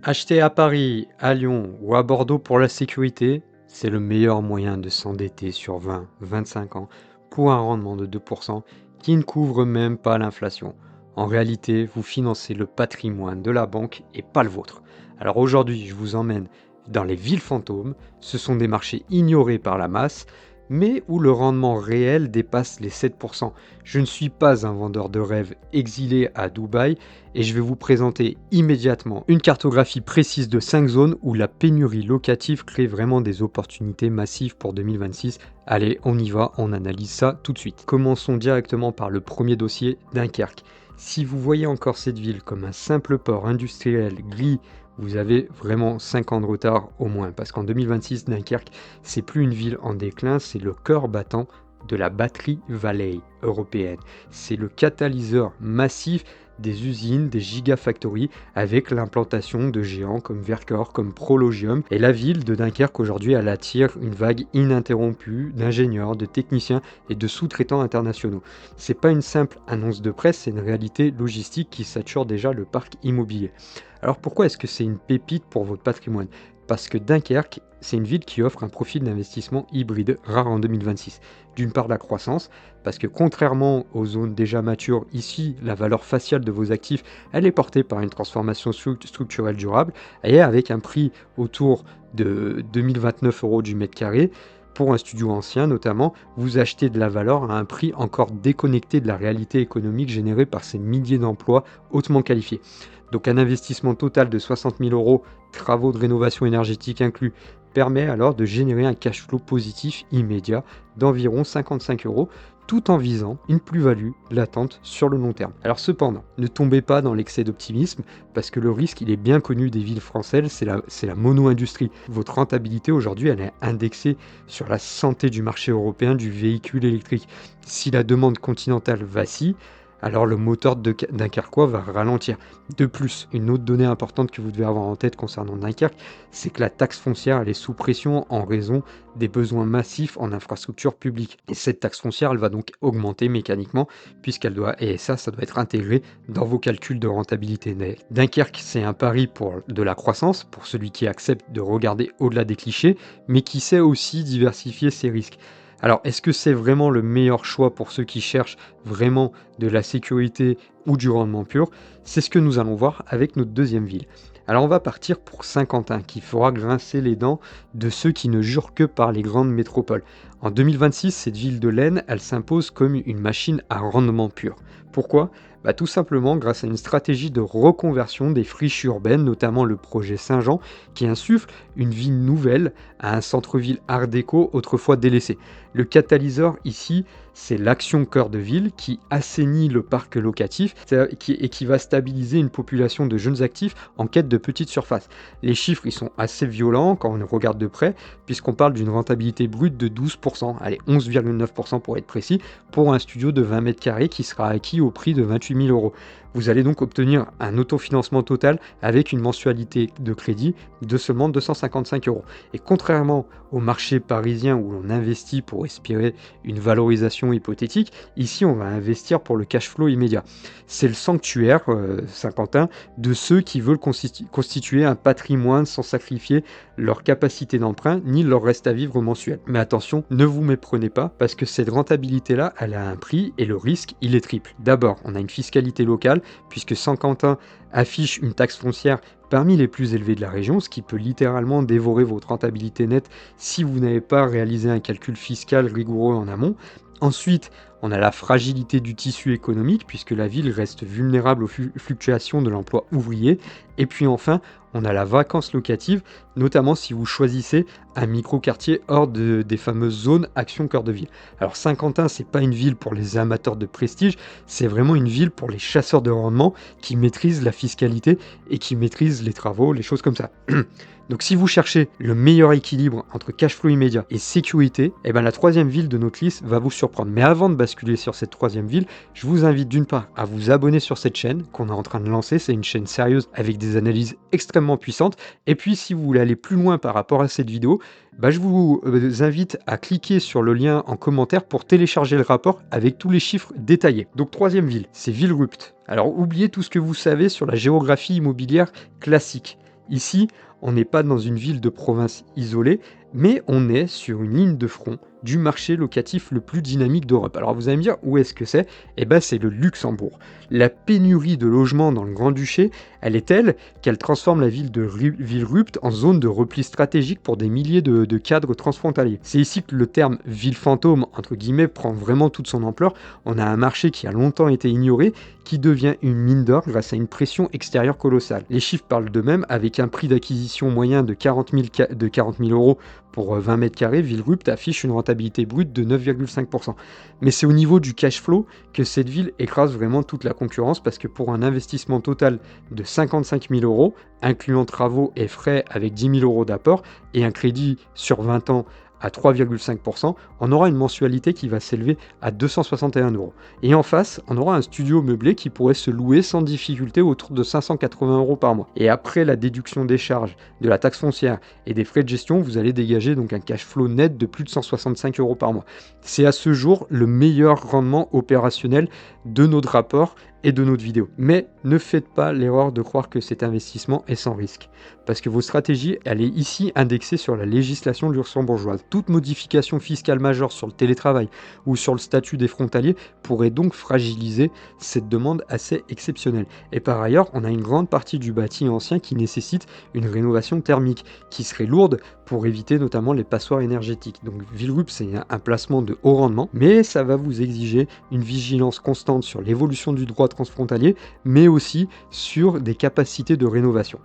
Acheter à Paris, à Lyon ou à Bordeaux pour la sécurité, c'est le meilleur moyen de s'endetter sur 20-25 ans pour un rendement de 2% qui ne couvre même pas l'inflation. En réalité, vous financez le patrimoine de la banque et pas le vôtre. Alors aujourd'hui, je vous emmène dans les villes fantômes. Ce sont des marchés ignorés par la masse, mais où le rendement réel dépasse les 7%. Je ne suis pas un vendeur de rêves exilé à Dubaï, et je vais vous présenter immédiatement une cartographie précise de 5 zones où la pénurie locative crée vraiment des opportunités massives pour 2026. Allez, on y va, on analyse ça tout de suite. Commençons directement par le premier dossier, Dunkerque. Si vous voyez encore cette ville comme un simple port industriel gris, vous avez vraiment 5 ans de retard au moins, parce qu'en 2026, Dunkerque, c'est plus une ville en déclin, c'est le cœur battant de la Battery Valley européenne. C'est le catalyseur massif des usines, des gigafactories, avec l'implantation de géants comme Vercor, comme Prologium. Et la ville de Dunkerque aujourd'hui, elle attire une vague ininterrompue d'ingénieurs, de techniciens et de sous-traitants internationaux. C'est pas une simple annonce de presse, c'est une réalité logistique qui sature déjà le parc immobilier. Alors pourquoi est-ce que c'est une pépite pour votre patrimoine? Parce que Dunkerque, c'est une ville qui offre un profil d'investissement hybride rare en 2026. D'une part, la croissance, parce que contrairement aux zones déjà matures, ici, la valeur faciale de vos actifs, elle est portée par une transformation structurelle durable, et avec un prix autour de 2029 euros du mètre carré. Pour un studio ancien notamment, vous achetez de la valeur à un prix encore déconnecté de la réalité économique générée par ces milliers d'emplois hautement qualifiés. Donc un investissement total de 60 000 euros, travaux de rénovation énergétique inclus, permet alors de générer un cash flow positif immédiat d'environ 55 euros, tout en visant une plus-value latente sur le long terme. Alors cependant, ne tombez pas dans l'excès d'optimisme, parce que le risque, il est bien connu des villes françaises, c'est la mono-industrie. Votre rentabilité aujourd'hui, elle est indexée sur la santé du marché européen du véhicule électrique. Si la demande continentale vacille, alors le moteur Dunkerquois va ralentir. De plus, une autre donnée importante que vous devez avoir en tête concernant Dunkerque, c'est que la taxe foncière elle est sous pression en raison des besoins massifs en infrastructures publiques. Et cette taxe foncière, elle va donc augmenter mécaniquement, puisqu'elle doit, et ça doit être intégré dans vos calculs de rentabilité. Dunkerque, c'est un pari pour de la croissance, pour celui qui accepte de regarder au-delà des clichés, mais qui sait aussi diversifier ses risques. Alors, est-ce que c'est vraiment le meilleur choix pour ceux qui cherchent vraiment de la sécurité ou du rendement pur? C'est ce que nous allons voir avec notre deuxième ville. Alors, on va partir pour Saint-Quentin, qui fera grincer les dents de ceux qui ne jurent que par les grandes métropoles. En 2026, cette ville de l'Aisne, elle s'impose comme une machine à rendement pur. Pourquoi? Tout simplement grâce à une stratégie de reconversion des friches urbaines, notamment le projet Saint-Jean, qui insuffle une vie nouvelle à un centre-ville art déco autrefois délaissé. Le catalyseur ici, c'est l'action cœur de ville qui assainit le parc locatif et qui va stabiliser une population de jeunes actifs en quête de petites surfaces. Les chiffres, ils sont assez violents quand on regarde de près, puisqu'on parle d'une rentabilité brute de 12%, allez 11,9% pour être précis, pour un studio de 20 mètres carrés qui sera acquis au prix de 28 000 euros. Vous allez donc obtenir un autofinancement total avec une mensualité de crédit de seulement 255 euros. Et contrairement au marché parisien où l'on investit pour espérer une valorisation hypothétique, ici on va investir pour le cash flow immédiat. C'est le sanctuaire, Saint-Quentin, de ceux qui veulent constituer un patrimoine sans sacrifier leur capacité d'emprunt ni leur reste à vivre mensuel. Mais attention, ne vous méprenez pas, parce que cette rentabilité-là, elle a un prix et le risque, il est triple. D'abord, on a une fiscalité locale, puisque Saint-Quentin affiche une taxe foncière parmi les plus élevées de la région, ce qui peut littéralement dévorer votre rentabilité nette si vous n'avez pas réalisé un calcul fiscal rigoureux en amont. Ensuite, on a la fragilité du tissu économique, puisque la ville reste vulnérable aux fluctuations de l'emploi ouvrier. Et puis enfin, on a la vacance locative, notamment si vous choisissez un micro-quartier hors des fameuses zones Action Cœur de Ville. Alors Saint-Quentin, c'est pas une ville pour les amateurs de prestige, c'est vraiment une ville pour les chasseurs de rendement qui maîtrisent la fiscalité et qui maîtrisent les travaux, les choses comme ça. Donc si vous cherchez le meilleur équilibre entre cash flow immédiat et sécurité, eh ben la troisième ville de notre liste va vous surprendre. Mais avant de basculer sur cette troisième ville, je vous invite d'une part à vous abonner sur cette chaîne qu'on est en train de lancer. C'est une chaîne sérieuse avec des analyses extrêmement puissantes. Et puis si vous voulez aller plus loin par rapport à cette vidéo, je vous invite à cliquer sur le lien en commentaire pour télécharger le rapport avec tous les chiffres détaillés. Donc troisième ville, c'est Villerupt. Alors oubliez tout ce que vous savez sur la géographie immobilière classique. Ici, on n'est pas dans une ville de province isolée, mais on est sur une ligne de front du marché locatif le plus dynamique d'Europe. Alors vous allez me dire, où est-ce que c'est? Eh ben c'est le Luxembourg. La pénurie de logements dans le Grand-Duché, elle est telle qu'elle transforme la ville de Villerupt en zone de repli stratégique pour des milliers de cadres transfrontaliers. C'est ici que le terme ville fantôme, entre guillemets, prend vraiment toute son ampleur. On a un marché qui a longtemps été ignoré, qui devient une mine d'or grâce à une pression extérieure colossale. Les chiffres parlent d'eux-mêmes, avec un prix d'acquisition moyen de 40 000 euros pour 20 mètres carrés, Villerupt affiche une rentabilité brute de 9,5%. Mais c'est au niveau du cash flow que cette ville écrase vraiment toute la concurrence, parce que pour un investissement total de 55 000 euros, incluant travaux et frais avec 10 000 euros d'apport et un crédit sur 20 ans à 3,5%, on aura une mensualité qui va s'élever à 261 euros. Et en face, on aura un studio meublé qui pourrait se louer sans difficulté autour de 580 euros par mois. Et après la déduction des charges, de la taxe foncière et des frais de gestion, vous allez dégager donc un cash flow net de plus de 165 euros par mois. C'est à ce jour le meilleur rendement opérationnel de notre rapport et de notre vidéo. Mais ne faites pas l'erreur de croire que cet investissement est sans risque, parce que vos stratégies, elle est ici indexée sur la législation luxembourgeoise. Toute modification fiscale majeure sur le télétravail ou sur le statut des frontaliers pourrait donc fragiliser cette demande assez exceptionnelle. Et par ailleurs, on a une grande partie du bâti ancien qui nécessite une rénovation thermique, qui serait lourde pour éviter notamment les passoires énergétiques. Donc Villerupt, c'est un placement de haut rendement, mais ça va vous exiger une vigilance constante sur l'évolution du droit transfrontalier, mais aussi sur des capacités de rénovation.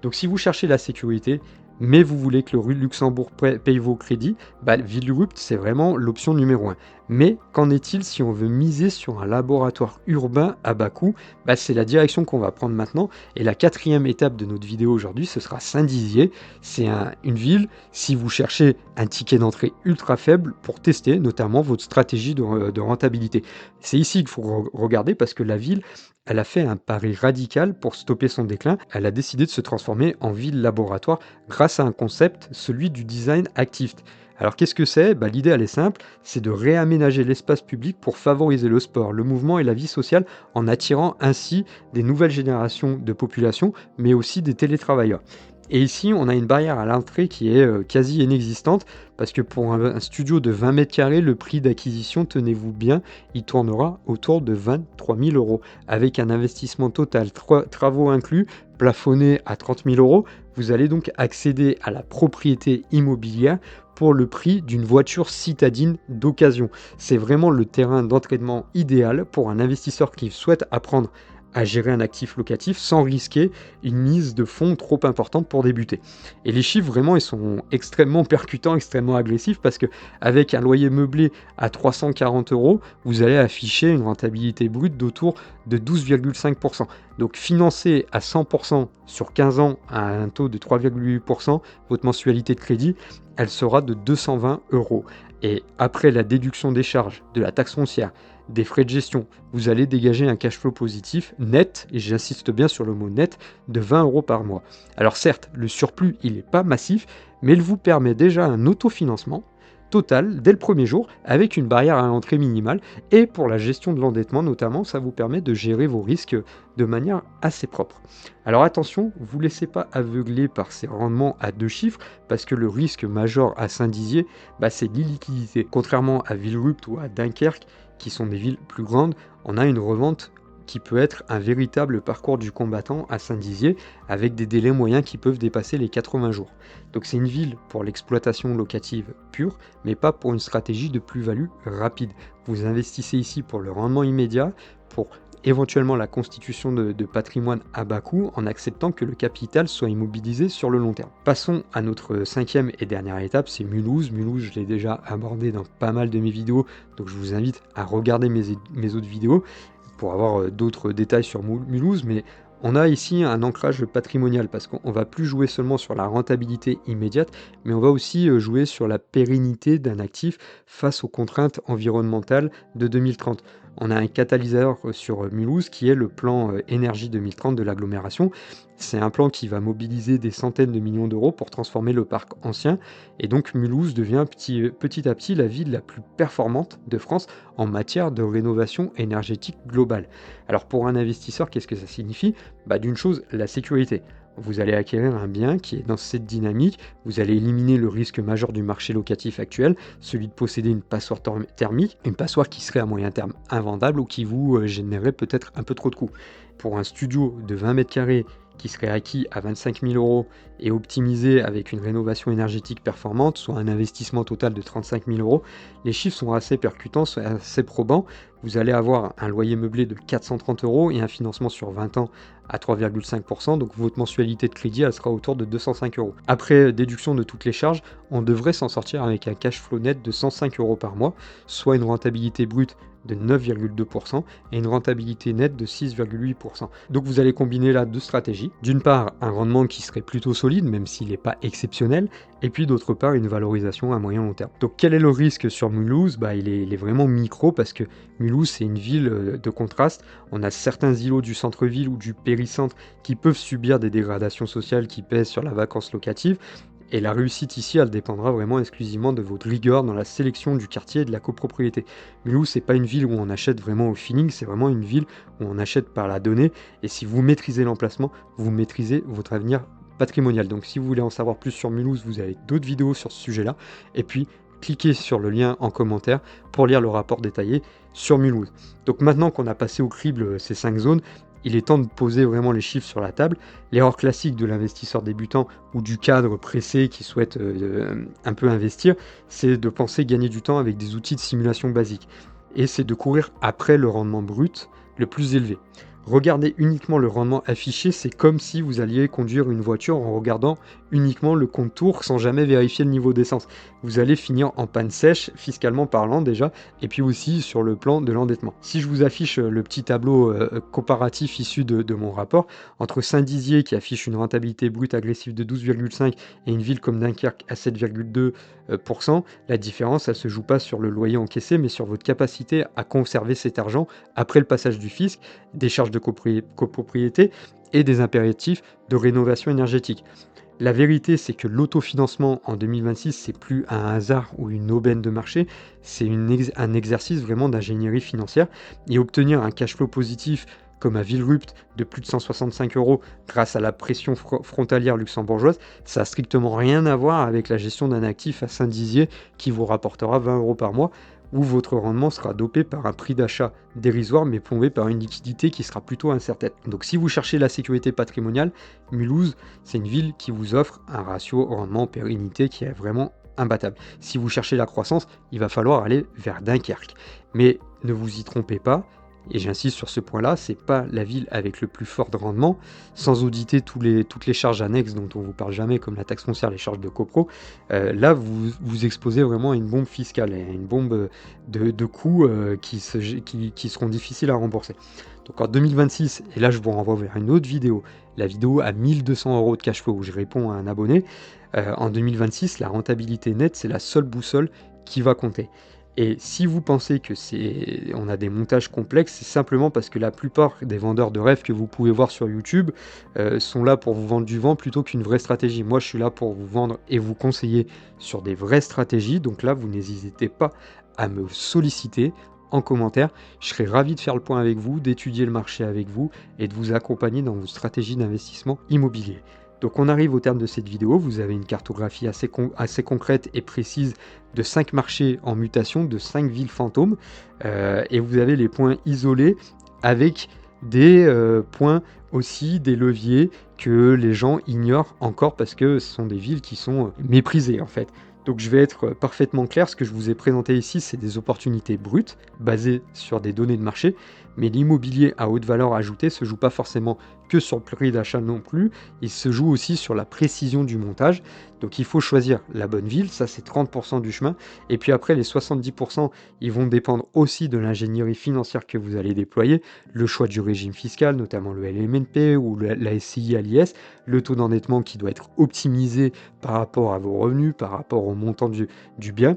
Donc si vous cherchez la sécurité, mais vous voulez que le Luxembourg paye vos crédits, Villerupt, c'est vraiment l'option numéro 1. Mais qu'en est-il si on veut miser sur un laboratoire urbain à bas coût? C'est la direction qu'on va prendre maintenant. Et la 4e étape de notre vidéo aujourd'hui, ce sera Saint-Dizier. C'est une ville, si vous cherchez un ticket d'entrée ultra faible pour tester notamment votre stratégie de rentabilité. C'est ici qu'il faut regarder, parce que la ville, elle a fait un pari radical pour stopper son déclin. Elle a décidé de se transformer en ville laboratoire grâce à un concept, celui du design actif. Alors qu'est-ce que c'est? L'idée, elle est simple, c'est de réaménager l'espace public pour favoriser le sport, le mouvement et la vie sociale, en attirant ainsi des nouvelles générations de population, mais aussi des télétravailleurs. Et ici, on a une barrière à l'entrée qui est quasi inexistante, parce que pour un studio de 20 mètres carrés, le prix d'acquisition, tenez-vous bien, il tournera autour de 23 000 euros, avec un investissement total, travaux inclus, plafonné à 30 000 euros. Vous allez donc accéder à la propriété immobilière pour le prix d'une voiture citadine d'occasion. C'est vraiment le terrain d'entraînement idéal pour un investisseur qui souhaite apprendre à gérer un actif locatif sans risquer une mise de fonds trop importante pour débuter. Et les chiffres, vraiment, ils sont extrêmement percutants, extrêmement agressifs, parce que avec un loyer meublé à 340 euros, vous allez afficher une rentabilité brute d'autour de 12,5%. Donc financé à 100% sur 15 ans à un taux de 3,8%, votre mensualité de crédit, elle sera de 220 euros. Et après la déduction des charges, de la taxe foncière, des frais de gestion, vous allez dégager un cash flow positif net, et j'insiste bien sur le mot net, de 20 euros par mois. Alors certes, le surplus, il n'est pas massif, mais il vous permet déjà un autofinancement total dès le premier jour, avec une barrière à l'entrée minimale, et pour la gestion de l'endettement notamment, ça vous permet de gérer vos risques de manière assez propre. Alors attention, vous ne laissez pas aveugler par ces rendements à 2 chiffres, parce que le risque majeur à Saint-Dizier, c'est l'illiquidité. Contrairement à Villerupt ou à Dunkerque, qui sont des villes plus grandes, on a une revente qui peut être un véritable parcours du combattant à Saint-Dizier, avec des délais moyens qui peuvent dépasser les 80 jours. Donc c'est une ville pour l'exploitation locative pure, mais pas pour une stratégie de plus-value rapide. Vous investissez ici pour le rendement immédiat, pour éventuellement la constitution de patrimoine à bas coût, en acceptant que le capital soit immobilisé sur le long terme. Passons à notre 5e et dernière étape, c'est Mulhouse. Mulhouse, je l'ai déjà abordé dans pas mal de mes vidéos, donc je vous invite à regarder mes autres vidéos pour avoir d'autres détails sur Mulhouse, mais on a ici un ancrage patrimonial, parce qu'on va plus jouer seulement sur la rentabilité immédiate, mais on va aussi jouer sur la pérennité d'un actif face aux contraintes environnementales de 2030. On a un catalyseur sur Mulhouse qui est le plan énergie 2030 de l'agglomération. C'est un plan qui va mobiliser des centaines de millions d'euros pour transformer le parc ancien, et donc Mulhouse devient petit à petit la ville la plus performante de France en matière de rénovation énergétique globale. Alors pour un investisseur, qu'est-ce que ça signifie? D'une chose, la sécurité. vous allez acquérir un bien qui est dans cette dynamique, vous allez éliminer le risque majeur du marché locatif actuel, celui de posséder une passoire thermique, une passoire qui serait à moyen terme invendable ou qui vous générerait peut-être un peu trop de coûts. Pour un studio de 20 mètres carrés qui serait acquis à 25 000 euros et optimisé avec une rénovation énergétique performante, soit un investissement total de 35 000 euros, les chiffres sont assez percutants, sont assez probants. Vous allez avoir un loyer meublé de 430 euros et un financement sur 20 ans à 3,5%, donc votre mensualité de crédit elle sera autour de 205 euros. Après déduction de toutes les charges, on devrait s'en sortir avec un cash flow net de 105 euros par mois, soit une rentabilité brute de 9,2% et une rentabilité nette de 6,8%. Donc vous allez combiner là deux stratégies. D'une part, un rendement qui serait plutôt solide, même s'il n'est pas exceptionnel, et puis d'autre part, une valorisation à moyen long terme. Donc quel est le risque sur Mulhouse? Il est vraiment micro parce que Mulhouse, c'est une ville de contraste. On a certains îlots du centre-ville ou du péricentre qui peuvent subir des dégradations sociales qui pèsent sur la vacance locative. Et la réussite ici, elle dépendra vraiment exclusivement de votre rigueur dans la sélection du quartier et de la copropriété. Mulhouse, c'est pas une ville où on achète vraiment au feeling, c'est vraiment une ville où on achète par la donnée. Et si vous maîtrisez l'emplacement, vous maîtrisez votre avenir patrimonial. Donc si vous voulez en savoir plus sur Mulhouse, vous avez d'autres vidéos sur ce sujet-là. Et puis, cliquez sur le lien en commentaire pour lire le rapport détaillé sur Mulhouse. Donc maintenant qu'on a passé au crible ces 5 zones, il est temps de poser vraiment les chiffres sur la table. L'erreur classique de l'investisseur débutant ou du cadre pressé qui souhaite un peu investir, c'est de penser gagner du temps avec des outils de simulation basiques. Et c'est de courir après le rendement brut le plus élevé. Regarder uniquement le rendement affiché, c'est comme si vous alliez conduire une voiture en regardant uniquement le contour sans jamais vérifier le niveau d'essence. Vous allez finir en panne sèche, fiscalement parlant déjà, et puis aussi sur le plan de l'endettement. Si je vous affiche le petit tableau comparatif issu de mon rapport, entre Saint-Dizier qui affiche une rentabilité brute agressive de 12,5 et une ville comme Dunkerque à 7,2%, la différence, elle se joue pas sur le loyer encaissé, mais sur votre capacité à conserver cet argent après le passage du fisc, des charges de copropriété et des impératifs de rénovation énergétique. La vérité, c'est que l'autofinancement en 2026, c'est plus un hasard ou une aubaine de marché, c'est un exercice vraiment d'ingénierie financière. Et obtenir un cash flow positif comme à Villerupt de plus de 165 euros grâce à la pression frontalière luxembourgeoise, ça n'a strictement rien à voir avec la gestion d'un actif à Saint-Dizier qui vous rapportera 20 euros par mois, où votre rendement sera dopé par un prix d'achat dérisoire mais plombé par une liquidité qui sera plutôt incertaine. Donc si vous cherchez la sécurité patrimoniale, Mulhouse, c'est une ville qui vous offre un ratio rendement-pérennité qui est vraiment imbattable. Si vous cherchez la croissance, il va falloir aller vers Dunkerque. Mais ne vous y trompez pas, et j'insiste sur ce point-là, c'est pas la ville avec le plus fort de rendement, sans auditer toutes les charges annexes dont on vous parle jamais, comme la taxe foncière, les charges de copro. Là, vous exposez vraiment à une bombe fiscale, et à une bombe de coûts qui seront difficiles à rembourser. Donc en 2026, et là je vous renvoie vers une autre vidéo, la vidéo à 1200 euros de cash flow où je réponds à un abonné, en 2026, la rentabilité nette, c'est la seule boussole qui va compter. Et si vous pensez que on a des montages complexes, c'est simplement parce que la plupart des vendeurs de rêves que vous pouvez voir sur YouTube sont là pour vous vendre du vent plutôt qu'une vraie stratégie. Moi, je suis là pour vous vendre et vous conseiller sur des vraies stratégies. Donc là, vous n'hésitez pas à me solliciter en commentaire. Je serai ravi de faire le point avec vous, d'étudier le marché avec vous et de vous accompagner dans vos stratégies d'investissement immobilier. Donc on arrive au terme de cette vidéo, vous avez une cartographie assez concrète et précise de 5 marchés en mutation, de 5 villes fantômes, et vous avez les points isolés avec des points aussi, des leviers que les gens ignorent encore parce que ce sont des villes qui sont méprisées en fait. Donc je vais être parfaitement clair, ce que je vous ai présenté ici, c'est des opportunités brutes, basées sur des données de marché, mais l'immobilier à haute valeur ajoutée ne se joue pas forcément que sur le prix d'achat non plus, il se joue aussi sur la précision du montage. Donc il faut choisir la bonne ville, ça c'est 30% du chemin, et puis après les 70%, ils vont dépendre aussi de l'ingénierie financière que vous allez déployer, le choix du régime fiscal, notamment le LMNP ou la SCI à l'IS, le taux d'endettement qui doit être optimisé par rapport à vos revenus, par rapport au montant du bien.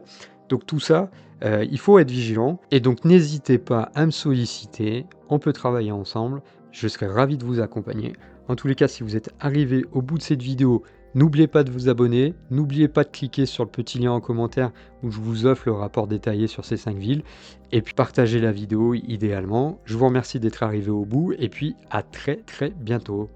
Donc tout ça, il faut être vigilant. Et donc n'hésitez pas à me solliciter, on peut travailler ensemble, je serai ravi de vous accompagner. En tous les cas, si vous êtes arrivé au bout de cette vidéo, n'oubliez pas de vous abonner, n'oubliez pas de cliquer sur le petit lien en commentaire où je vous offre le rapport détaillé sur ces 5 villes. Et puis partagez la vidéo idéalement. Je vous remercie d'être arrivé au bout et puis à très bientôt.